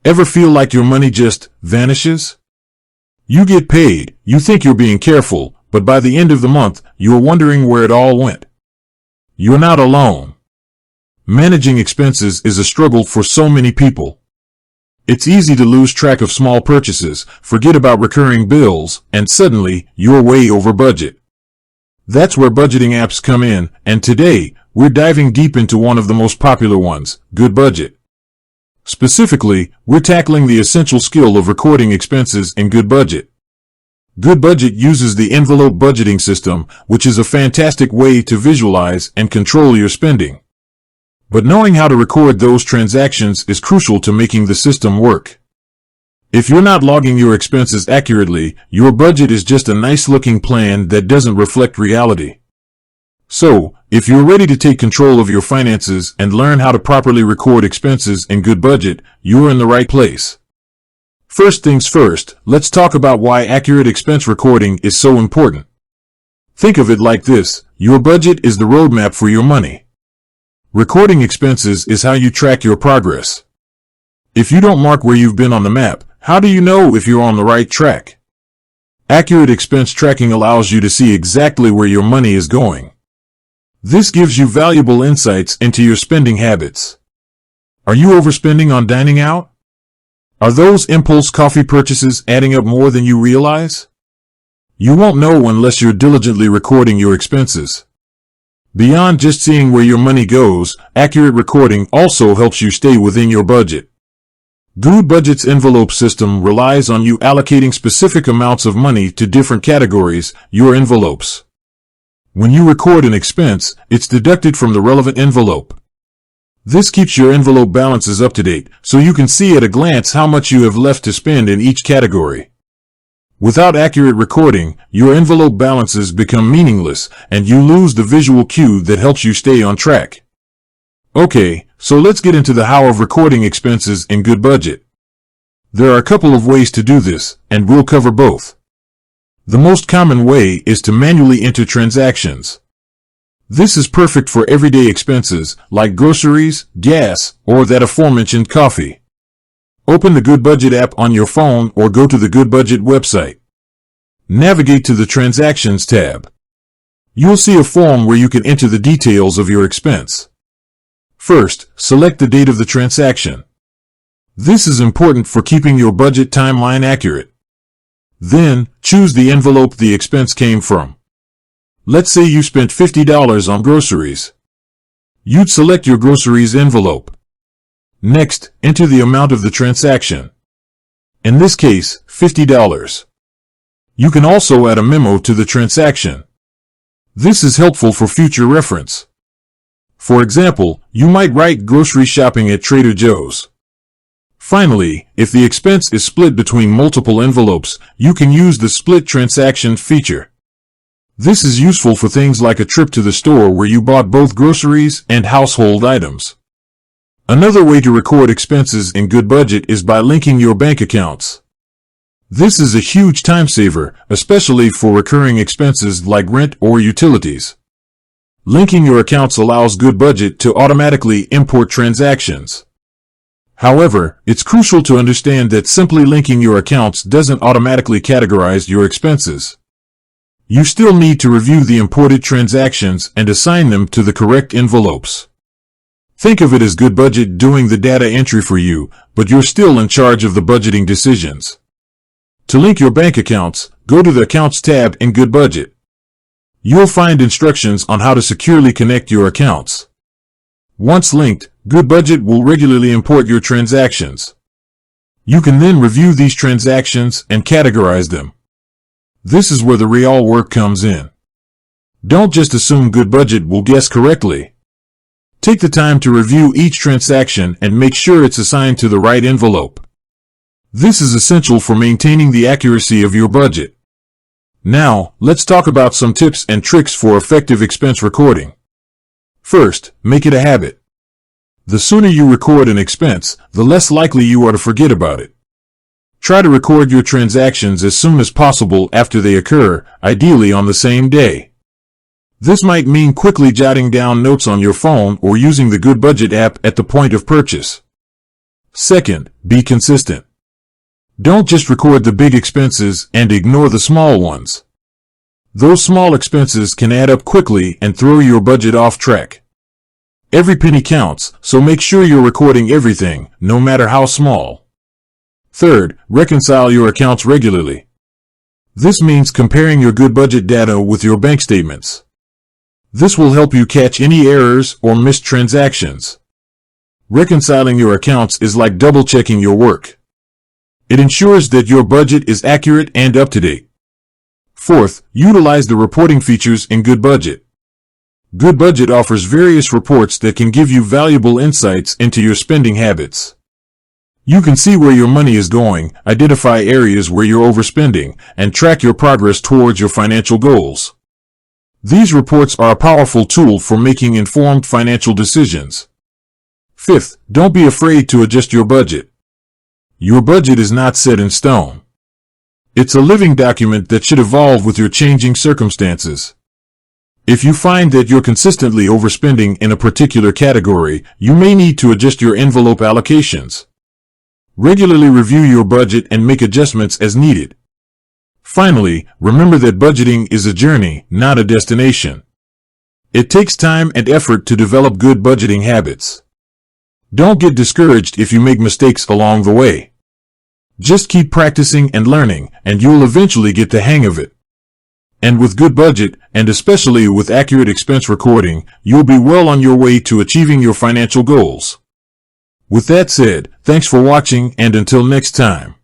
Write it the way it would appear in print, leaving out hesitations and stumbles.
Ever feel like your money just vanishes? You get paid, you think you're being careful, but by the end of the month, you're wondering where it all went. You're not alone. Managing expenses is a struggle for so many people. It's easy to lose track of small purchases, forget about recurring bills, and suddenly, you're way over budget. That's where budgeting apps come in, and today, we're diving deep into one of the most popular ones, Goodbudget. Specifically, we're tackling the essential skill of recording expenses in Goodbudget. Goodbudget uses the envelope budgeting system, which is a fantastic way to visualize and control your spending. But knowing how to record those transactions is crucial to making the system work. If you're not logging your expenses accurately, your budget is just a nice-looking plan that doesn't reflect reality. So, if you're ready to take control of your finances and learn how to properly record expenses in Goodbudget, you're in the right place. First things first, let's talk about why accurate expense recording is so important. Think of it like this: your budget is the roadmap for your money. Recording expenses is how you track your progress. If you don't mark where you've been on the map, how do you know if you're on the right track? Accurate expense tracking allows you to see exactly where your money is going. This gives you valuable insights into your spending habits. Are you overspending on dining out? Are those impulse coffee purchases adding up more than you realize? You won't know unless you're diligently recording your expenses. Beyond just seeing where your money goes, accurate recording also helps you stay within your budget. Goodbudget's envelope system relies on you allocating specific amounts of money to different categories, your envelopes. When you record an expense, it's deducted from the relevant envelope. This keeps your envelope balances up to date, so you can see at a glance how much you have left to spend in each category. Without accurate recording, your envelope balances become meaningless, and you lose the visual cue that helps you stay on track. Okay, so let's get into the how of recording expenses in Goodbudget. There are a couple of ways to do this, and we'll cover both. The most common way is to manually enter transactions. This is perfect for everyday expenses, like groceries, gas, or that aforementioned coffee. Open the Goodbudget app on your phone or go to the Goodbudget website. Navigate to the Transactions tab. You'll see a form where you can enter the details of your expense. First, select the date of the transaction. This is important for keeping your budget timeline accurate. Then, choose the envelope the expense came from. Let's say you spent $50 on groceries. You'd select your groceries envelope. Next, enter the amount of the transaction. In this case, $50. You can also add a memo to the transaction. This is helpful for future reference. For example, you might write grocery shopping at Trader Joe's. Finally, if the expense is split between multiple envelopes, you can use the split transaction feature. This is useful for things like a trip to the store where you bought both groceries and household items. Another way to record expenses in Goodbudget is by linking your bank accounts. This is a huge time saver, especially for recurring expenses like rent or utilities. Linking your accounts allows Goodbudget to automatically import transactions. However, it's crucial to understand that simply linking your accounts doesn't automatically categorize your expenses. You still need to review the imported transactions and assign them to the correct envelopes. Think of it as Goodbudget doing the data entry for you, but you're still in charge of the budgeting decisions. To link your bank accounts, go to the Accounts tab in Goodbudget. You'll find instructions on how to securely connect your accounts. Once linked, Goodbudget will regularly import your transactions. You can then review these transactions and categorize them. This is where the real work comes in. Don't just assume Goodbudget will guess correctly. Take the time to review each transaction and make sure it's assigned to the right envelope. This is essential for maintaining the accuracy of your budget. Now, let's talk about some tips and tricks for effective expense recording. First, make it a habit. The sooner you record an expense, the less likely you are to forget about it. Try to record your transactions as soon as possible after they occur, ideally on the same day. This might mean quickly jotting down notes on your phone or using the Goodbudget app at the point of purchase. Second, be consistent. Don't just record the big expenses and ignore the small ones. Those small expenses can add up quickly and throw your budget off track. Every penny counts, so make sure you're recording everything, no matter how small. Third, reconcile your accounts regularly. This means comparing your Goodbudget data with your bank statements. This will help you catch any errors or missed transactions. Reconciling your accounts is like double-checking your work. It ensures that your budget is accurate and up-to-date. Fourth, utilize the reporting features in Goodbudget. Goodbudget offers various reports that can give you valuable insights into your spending habits. You can see where your money is going, identify areas where you're overspending, and track your progress towards your financial goals. These reports are a powerful tool for making informed financial decisions. Fifth, don't be afraid to adjust your budget. Your budget is not set in stone. It's a living document that should evolve with your changing circumstances. If you find that you're consistently overspending in a particular category, you may need to adjust your envelope allocations. Regularly review your budget and make adjustments as needed. Finally, remember that budgeting is a journey, not a destination. It takes time and effort to develop good budgeting habits. Don't get discouraged if you make mistakes along the way. Just keep practicing and learning, and you'll eventually get the hang of it. And with Goodbudget, and especially with accurate expense recording, you'll be well on your way to achieving your financial goals. With that said, thanks for watching, and until next time.